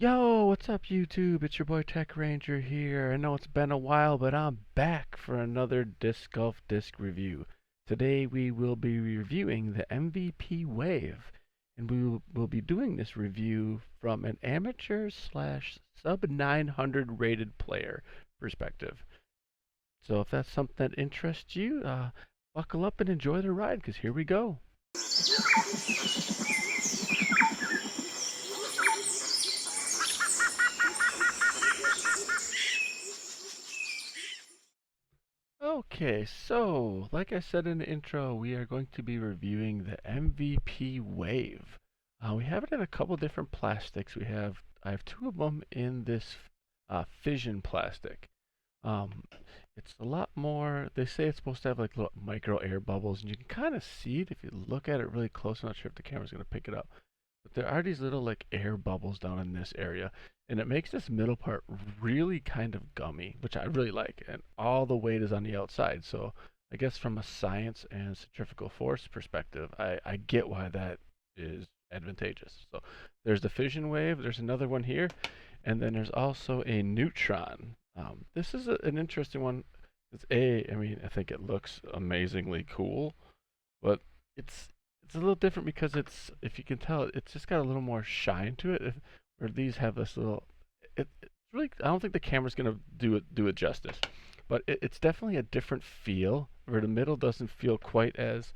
Yo, what's up YouTube? It's your boy Tech Ranger here. I know it's been a while, but I'm back for another Disc Golf Disc review. Today we will be reviewing the MVP Wave, and we will be doing this review from an amateur slash sub 900 rated player perspective. So if that's something that interests you, buckle up and enjoy the ride, because here we go. Okay, so like I said in the intro, we are going to be reviewing the MVP Wave. We have it in a couple different plastics. I have two of them in this Fission plastic. Um, it's a lot more. They say it's supposed to have like little micro air bubbles, and you can kind of see it if you look at it really close. I'm not sure if the camera's going to pick it up, but there are these little like air bubbles down in this area, and it makes this middle part really kind of gummy, which I really like. And all the weight is on the outside, so I guess from a science and centrifugal force perspective, I get why that is advantageous. So there's the fission wave. There's another one here, and then there's also a neutron. This is an interesting one. I mean, I think it looks amazingly cool, but it's it's a little different because if you can tell, it's just got a little more shine to it. Where these have this little, it's really, I don't think the camera's gonna do it justice, but it's definitely a different feel. Where the middle doesn't feel quite as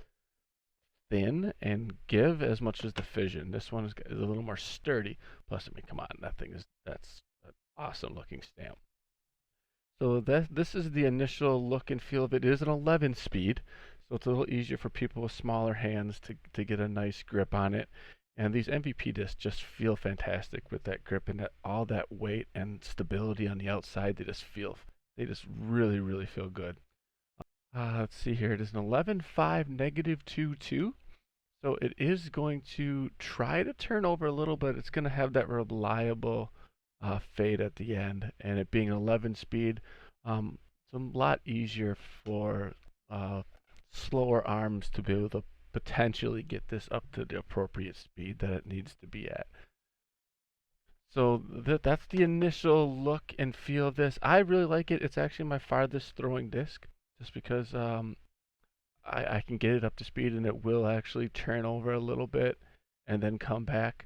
thin and give as much as the fission. This one is a little more sturdy. Plus, I mean, come on, that's an awesome looking stamp. So this is the initial look and feel of it. It is an 11 speed, so it's a little easier for people with smaller hands to get a nice grip on it. And these MVP discs just feel fantastic with that grip and all that weight and stability on the outside. They just really, really feel good. Let's see here. It is an 11.5 -2.2. So it is going to try to turn over a little, but it's going to have that reliable fade at the end. And it being an 11 speed, it's a lot easier for slower arms to be able to potentially get this up to the appropriate speed that it needs to be at. So that's the initial look and feel of this. I really like it. It's actually my farthest throwing disc, just because I can get it up to speed and it will actually turn over a little bit and then come back.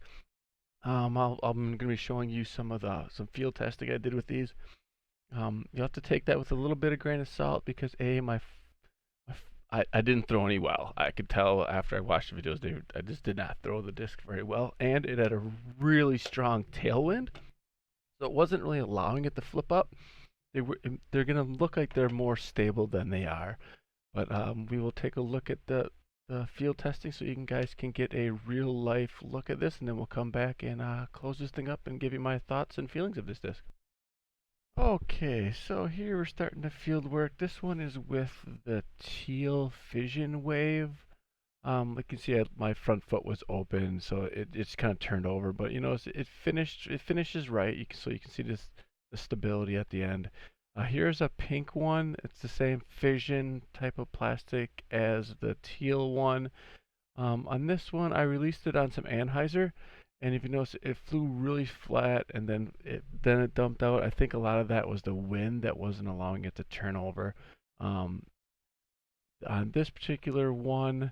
I'm going to be showing you some field testing I did with these. You have to take that with a little bit of grain of salt because I didn't throw any well. I could tell after I watched the videos, I just did not throw the disc very well, and it had a really strong tailwind, so it wasn't really allowing it to flip up. They're going to look like they're more stable than they are, but we will take a look at the field testing so guys can get a real life look at this, and then we'll come back and close this thing up and give you my thoughts and feelings of this disc. Okay, so here we're starting the field work. This one is with the teal fission wave. Like you can see, my front foot was open, so it's kind of turned over. But you know, it finishes right. So you can see the stability at the end. Here's a pink one. It's the same fission type of plastic as the teal one. On this one, I released it on some anhyzer, and if you notice, it flew really flat, and then it dumped out. I think a lot of that was the wind that wasn't allowing it to turn over. Um, on this particular one,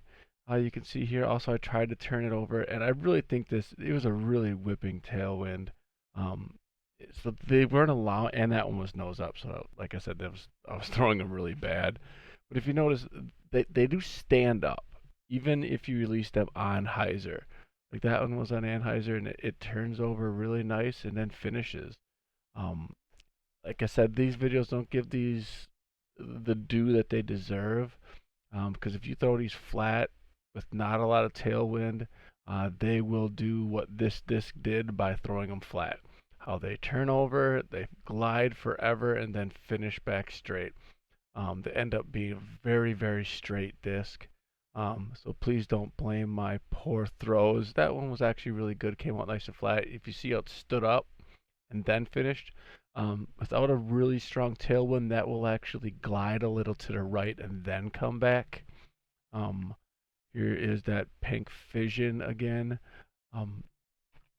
you can see here. Also, I tried to turn it over, and I really think it was a really whipping tailwind. Um, so they weren't allowing, and that one was nose up. So, like I said, I was throwing them really bad. But if you notice, they do stand up, even if you release them on hyzer. Like that one was on anhyzer, and it turns over really nice and then finishes. Um, like I said, these videos don't give these the due that they deserve. Because if you throw these flat with not a lot of tailwind, they will do what this disc did by throwing them flat. How they turn over, they glide forever, and then finish back straight. They end up being a very, very straight disc. So please don't blame my poor throws. That one was actually really good. Came out nice and flat. If you see how it stood up and then finished, without a really strong tailwind, that will actually glide a little to the right and then come back. Here is that pink fission again. Um,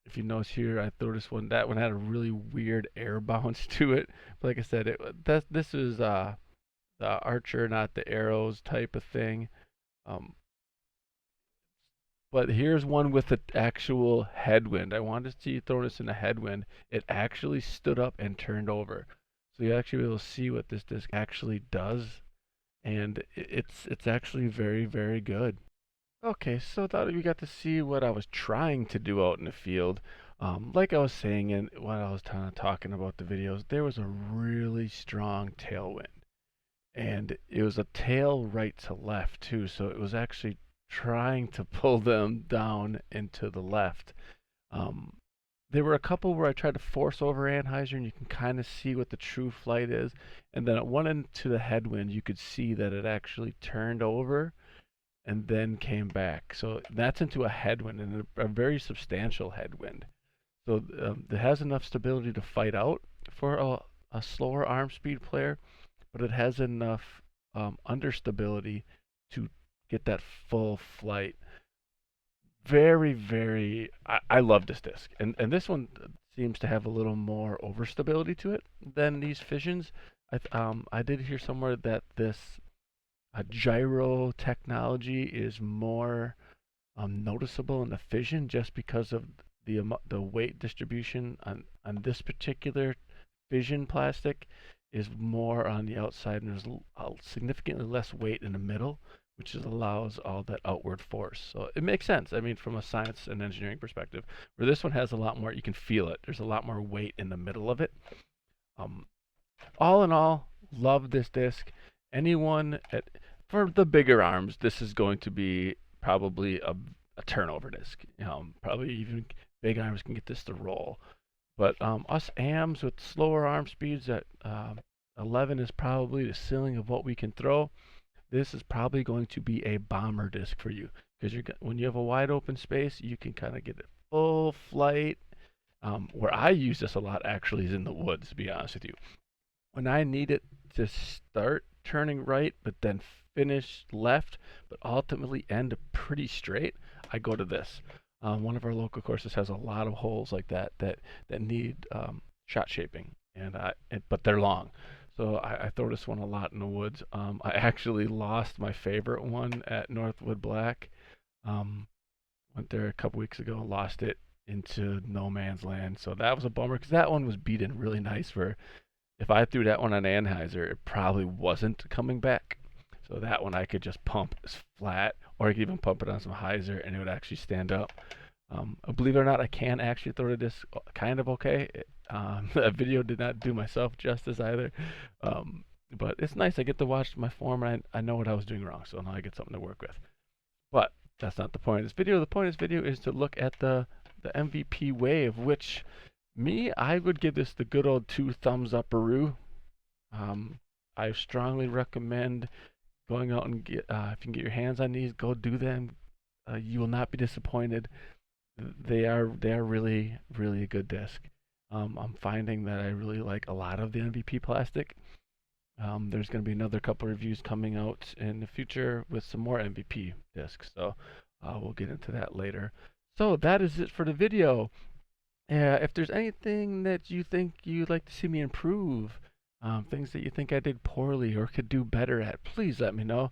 if you notice here, I threw this one. That one had a really weird air bounce to it. But like I said, this is the archer, not the arrows type of thing. Um, but here's one with the actual headwind. I wanted to see you throw this in a headwind. It actually stood up and turned over. So you actually will see what this disc actually does, and it's actually very, very good. Okay, so thought you got to see what I was trying to do out in the field. Like I was saying, and when I was kind of talking about the videos, there was a really strong tailwind, and it was a tail right to left too. So it was actually trying to pull them down into the left. Um, there were a couple where I tried to force over Anheuser, and you can kind of see what the true flight is. And then at one end to the headwind, you could see that it actually turned over and then came back. So that's into a headwind, and a very substantial headwind. So it has enough stability to fight out for a slower arm speed player, but it has enough understability to get that full flight. Very, very. I love this disc, and this one seems to have a little more overstability to it than these Fissions. I did hear somewhere that this gyro technology is more noticeable in the Fission just because of the weight distribution on this particular Fission plastic is more on the outside, and there's significantly less weight in the middle, which allows all that outward force. So it makes sense. I mean, from a science and engineering perspective, where this one has a lot more, you can feel it. There's a lot more weight in the middle of it. Um, all in all, love this disc. Anyone for the bigger arms, this is going to be probably a turnover disc. Probably even big arms can get this to roll. But us AMs with slower arm speeds at 11 is probably the ceiling of what we can throw. This is probably going to be a bomber disc for you because when you have a wide open space, you can kind of get it full flight. Where I use this a lot actually is in the woods, to be honest with you. When I need it to start turning right, but then finish left, but ultimately end pretty straight, I go to this. One of our local courses has a lot of holes like that need shot shaping, but they're long. So I throw this one a lot in the woods. I actually lost my favorite one at Northwood Black. Went there a couple weeks ago, lost it into no man's land. So that was a bummer because that one was beaten really nice for. If I threw that one on Anheuser, it probably wasn't coming back. So that one I could just pump as flat, or I could even pump it on some hyzer and it would actually stand up. Believe it or not, I can actually throw the disc kind of okay. That video did not do myself justice either. But it's nice. I get to watch my form, and I know what I was doing wrong, so now I get something to work with. But that's not the point of this video. The point of this video is to look at the MVP Wave, which I would give this the good old 2 thumbs up-aroo. I strongly recommend going out and get, if you can get your hands on these, go do them. You will not be disappointed. They are really, really a good disc. I'm finding that I really like a lot of the MVP plastic. There's going to be another couple reviews coming out in the future with some more MVP discs, so we'll get into that later. So that is it for the video. If there's anything that you think you'd like to see me improve, things that you think I did poorly or could do better at, please let me know.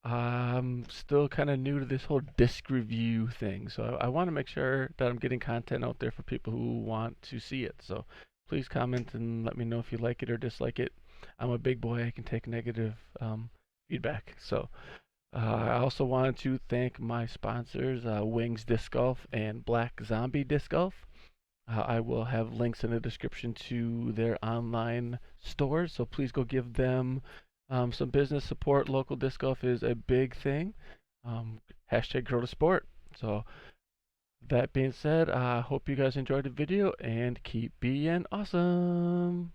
I'm still kind of new to this whole disc review thing, so I want to make sure that I'm getting content out there for people who want to see it. So please comment and let me know if you like it or dislike it. I'm a big boy. I can take negative feedback. So I also wanted to thank my sponsors, Wingz Disc Golf and Black Zombie Disc Golf. I will have links in the description to their online stores, so please go give them some business support. Local disc golf is a big thing. Hashtag grow the sport. So that being said, I hope you guys enjoyed the video and keep being awesome.